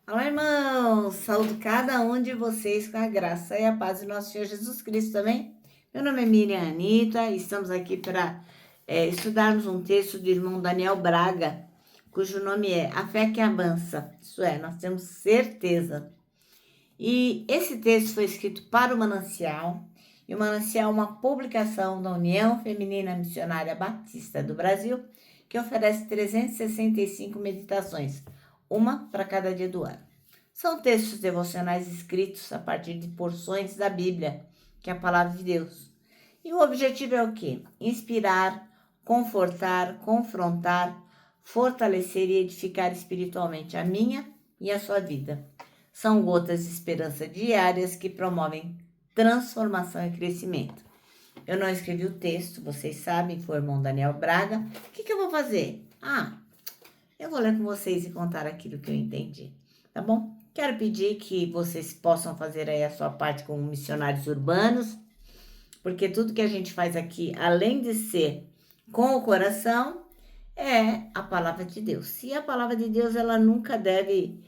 Olá, irmãos! Saúdo cada um de vocês com a graça e a paz do nosso Senhor Jesus Cristo também. Meu nome é Miriam Anita e estamos aqui para estudarmos um texto do irmão Daniel Braga, cujo nome é A Fé que Avança. Isso é, nós temos certeza. E esse texto foi escrito para o Manancial, e o Manancial é uma publicação da União Feminina Missionária Batista do Brasil, que oferece 365 meditações, uma para cada dia do ano. São textos devocionais escritos a partir de porções da Bíblia, que é a palavra de Deus. E o objetivo é o quê? Inspirar, confortar, confrontar, fortalecer e edificar espiritualmente a minha e a sua vida. São gotas de esperança diárias que promovem transformação e crescimento. Eu não escrevi o texto, vocês sabem, foi o irmão Daniel Braga. O que eu vou fazer? Eu vou ler com vocês e contar aquilo que eu entendi, tá bom? Quero pedir que vocês possam fazer aí a sua parte como missionários urbanos, porque tudo que a gente faz aqui, além de ser com o coração, é a palavra de Deus. E a palavra de Deus, ela nunca deve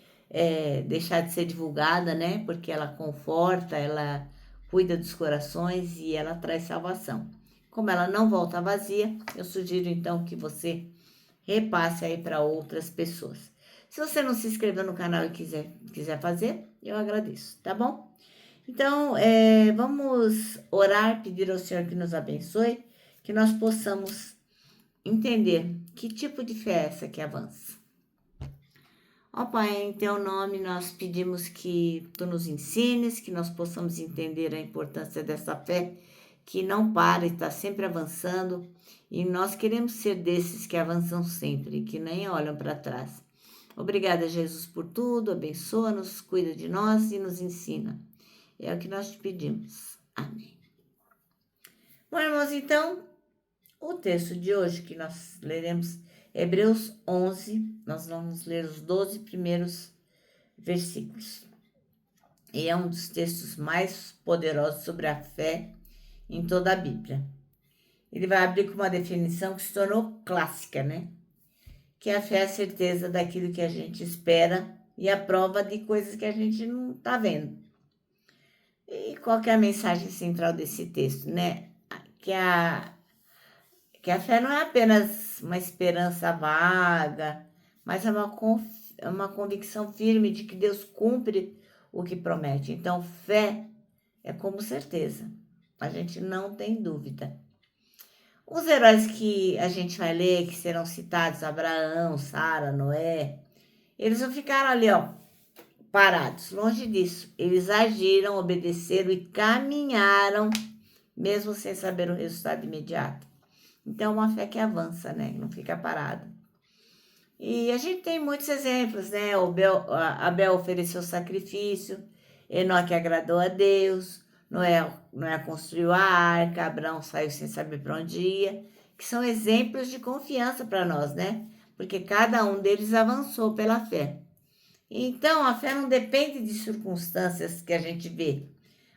deixar de ser divulgada, né? Porque ela conforta, ela cuida dos corações e ela traz salvação. Como ela não volta vazia, eu sugiro então que você repasse aí para outras pessoas. Se você não se inscreveu no canal e quiser fazer, eu agradeço, tá bom? Então, vamos orar, pedir ao Senhor que nos abençoe, que nós possamos entender que tipo de fé é essa que avança. Ó Pai, em teu nome nós pedimos que tu nos ensines, que nós possamos entender a importância dessa fé que não para e está sempre avançando. E nós queremos ser desses que avançam sempre, que nem olham para trás. Obrigada, Jesus, por tudo. Abençoa-nos, cuida de nós e nos ensina. É o que nós te pedimos. Amém. Bom, irmãos, então, o texto de hoje que nós leremos, Hebreus 11, nós vamos ler os 12 primeiros versículos. E é um dos textos mais poderosos sobre a fé em toda a Bíblia. Ele vai abrir com uma definição que se tornou clássica, né? Que a fé é a certeza daquilo que a gente espera e a prova de coisas que a gente não está vendo. E qual que é a mensagem central desse texto, né? Que a fé não é apenas uma esperança vaga, mas é uma convicção firme de que Deus cumpre o que promete. Então, fé é como certeza. A gente não tem dúvida. Os heróis que a gente vai ler, que serão citados, Abraão, Sara, Noé, eles não ficaram ali, ó, parados. Longe disso. Eles agiram, obedeceram e caminharam, mesmo sem saber o resultado imediato. Então, uma fé que avança, né? Não fica parada. E a gente tem muitos exemplos, né? Abel ofereceu sacrifício, Enoque agradou a Deus, Noé construiu a arca, Abraão saiu sem saber para onde ia, que são exemplos de confiança para nós, né? Porque cada um deles avançou pela fé. Então, a fé não depende de circunstâncias que a gente vê,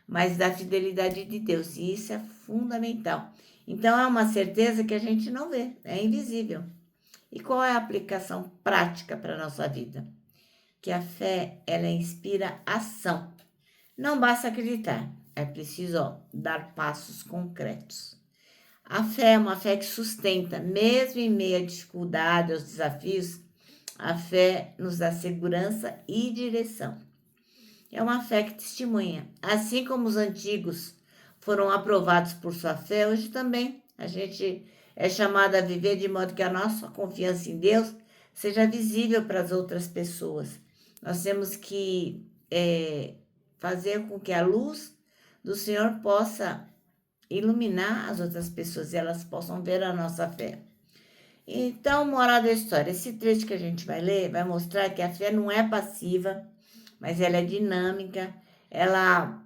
mas da fidelidade de Deus, e isso é fundamental. Então, é uma certeza que a gente não vê, é invisível. E qual é a aplicação prática para a nossa vida? Que a fé, ela inspira ação. Não basta acreditar, é preciso dar passos concretos. A fé é uma fé que sustenta, mesmo em meio à dificuldade, aos desafios, a fé nos dá segurança e direção. É uma fé que testemunha. Assim como os antigos foram aprovados por sua fé, hoje também a gente é chamado a viver de modo que a nossa confiança em Deus seja visível para as outras pessoas. Nós temos que fazer com que a luz do Senhor possa iluminar as outras pessoas e elas possam ver a nossa fé. Então, moral da história, esse trecho que a gente vai ler vai mostrar que a fé não é passiva, mas ela é dinâmica, ela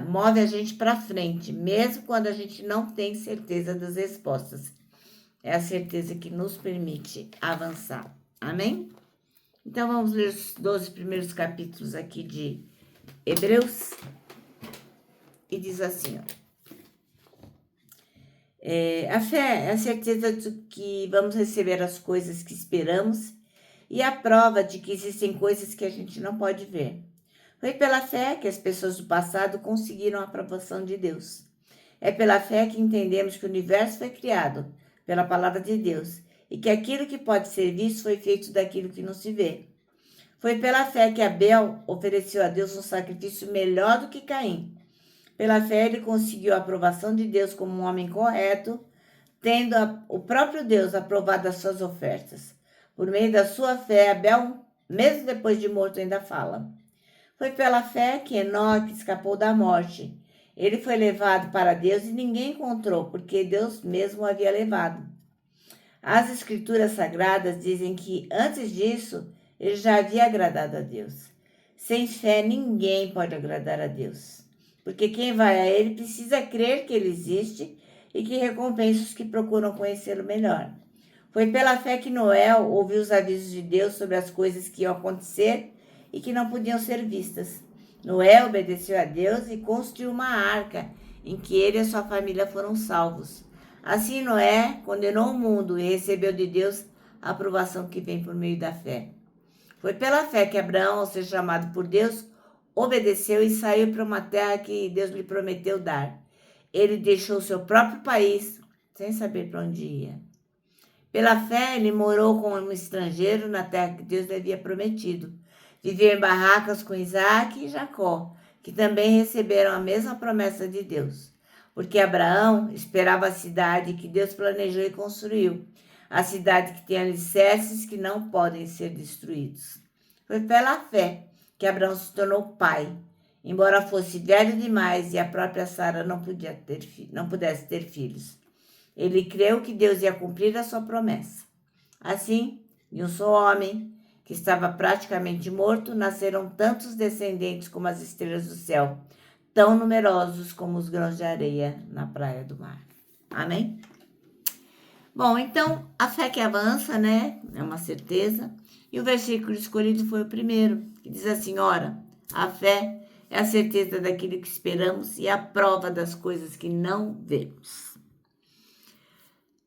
move a gente para frente, mesmo quando a gente não tem certeza das respostas. É a certeza que nos permite avançar. Amém? Então, vamos ler os 12 primeiros capítulos aqui de Hebreus. E diz assim, ó. A fé é a certeza de que vamos receber as coisas que esperamos e a prova de que existem coisas que a gente não pode ver. Foi pela fé que as pessoas do passado conseguiram a aprovação de Deus. É pela fé que entendemos que o universo foi criado pela palavra de Deus e que aquilo que pode ser visto foi feito daquilo que não se vê. Foi pela fé que Abel ofereceu a Deus um sacrifício melhor do que Caim. Pela fé ele conseguiu a aprovação de Deus como um homem correto, tendo o próprio Deus aprovado as suas ofertas. Por meio da sua fé, Abel, mesmo depois de morto, ainda fala. Foi pela fé que Enoque escapou da morte. Ele foi levado para Deus e ninguém encontrou, porque Deus mesmo o havia levado. As Escrituras Sagradas dizem que, antes disso, ele já havia agradado a Deus. Sem fé, ninguém pode agradar a Deus, porque quem vai a Ele precisa crer que Ele existe e que recompensa os que procuram conhecê-lo melhor. Foi pela fé que Noé ouviu os avisos de Deus sobre as coisas que iam acontecer e que não podiam ser vistas. Noé obedeceu a Deus e construiu uma arca, em que ele e a sua família foram salvos. Assim, Noé condenou o mundo e recebeu de Deus a aprovação que vem por meio da fé. Foi pela fé que Abraão, ao ser chamado por Deus, obedeceu e saiu para uma terra que Deus lhe prometeu dar. Ele deixou seu próprio país, sem saber para onde ia. Pela fé, ele morou como um estrangeiro na terra que Deus lhe havia prometido. Viveu em barracas com Isaac e Jacó, que também receberam a mesma promessa de Deus. Porque Abraão esperava a cidade que Deus planejou e construiu, a cidade que tem alicerces que não podem ser destruídos. Foi pela fé que Abraão se tornou pai, embora fosse velho demais e a própria Sara não pudesse ter filhos. Ele creu que Deus ia cumprir a sua promessa. Assim, de um só homem, que estava praticamente morto, nasceram tantos descendentes como as estrelas do céu, tão numerosos como os grãos de areia na praia do mar. Amém? Bom, então, a fé que avança, né? É uma certeza. E o versículo escolhido foi o primeiro, que diz assim, ora, a fé é a certeza daquilo que esperamos e a prova das coisas que não vemos.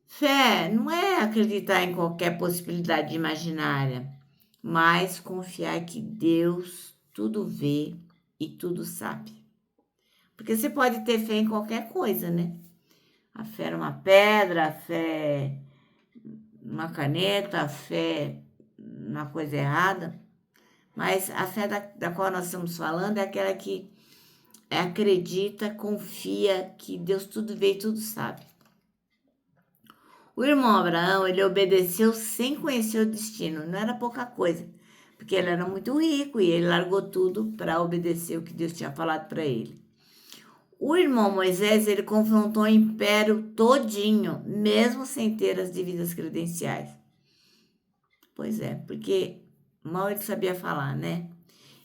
Fé não é acreditar em qualquer possibilidade imaginária, mas confiar que Deus tudo vê e tudo sabe. Porque você pode ter fé em qualquer coisa, né? A fé numa pedra, a fé numa caneta, a fé numa coisa errada. Mas a fé da qual nós estamos falando é aquela que acredita, confia que Deus tudo vê e tudo sabe. O irmão Abraão, ele obedeceu sem conhecer o destino. Não era pouca coisa, porque ele era muito rico e ele largou tudo para obedecer o que Deus tinha falado para ele. O irmão Moisés, ele confrontou o império todinho, mesmo sem ter as devidas credenciais. Pois é, porque mal ele sabia falar, né?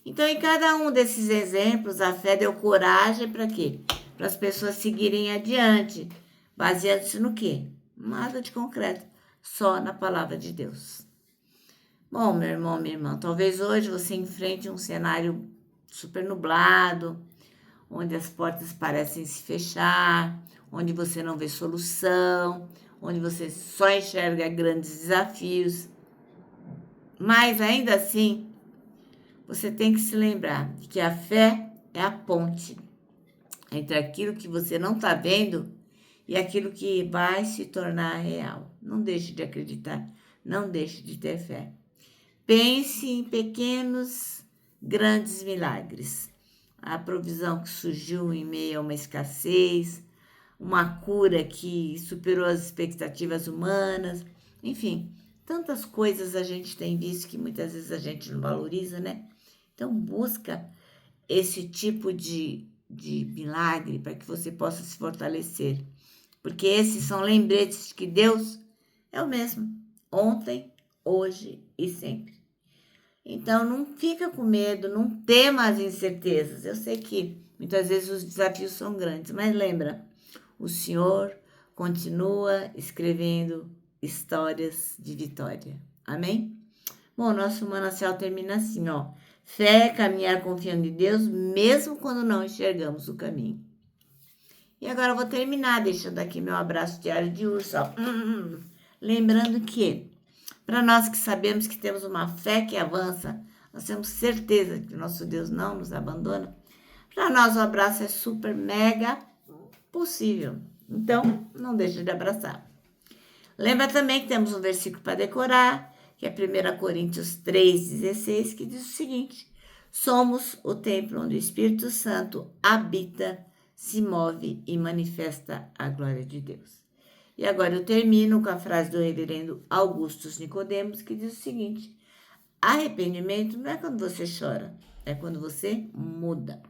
Então, em cada um desses exemplos, a fé deu coragem para quê? Para as pessoas seguirem adiante, baseando-se no quê? Nada de concreto, só na palavra de Deus. Bom, meu irmão, minha irmã, talvez hoje você enfrente um cenário super nublado, onde as portas parecem se fechar, onde você não vê solução, onde você só enxerga grandes desafios. Mas, ainda assim, você tem que se lembrar de que a fé é a ponte entre aquilo que você não está vendo e aquilo que vai se tornar real. Não deixe de acreditar, não deixe de ter fé. Pense em pequenos, grandes milagres. A provisão que surgiu em meio a uma escassez, uma cura que superou as expectativas humanas, enfim, tantas coisas a gente tem visto que muitas vezes a gente não valoriza, né? Então, busca esse tipo de milagre para que você possa se fortalecer. Porque esses são lembretes de que Deus é o mesmo, ontem, hoje e sempre. Então, não fica com medo, não tema as incertezas. Eu sei que muitas vezes os desafios são grandes, mas lembra, o Senhor continua escrevendo histórias de vitória. Amém? Bom, nosso manancial termina assim, ó. Fé é caminhar confiando em Deus, mesmo quando não enxergamos o caminho. E agora eu vou terminar deixando aqui meu abraço diário de urso, ó. Lembrando que, Para nós que sabemos que temos uma fé que avança, nós temos certeza que o nosso Deus não nos abandona. Para nós o abraço é super, mega possível. Então, não deixe de abraçar. Lembra também que temos um versículo para decorar, que é 1 Coríntios 3,16, que diz o seguinte: somos o templo onde o Espírito Santo habita, se move e manifesta a glória de Deus. E agora eu termino com a frase do reverendo Augustus Nicodemos, que diz o seguinte: arrependimento não é quando você chora, é quando você muda.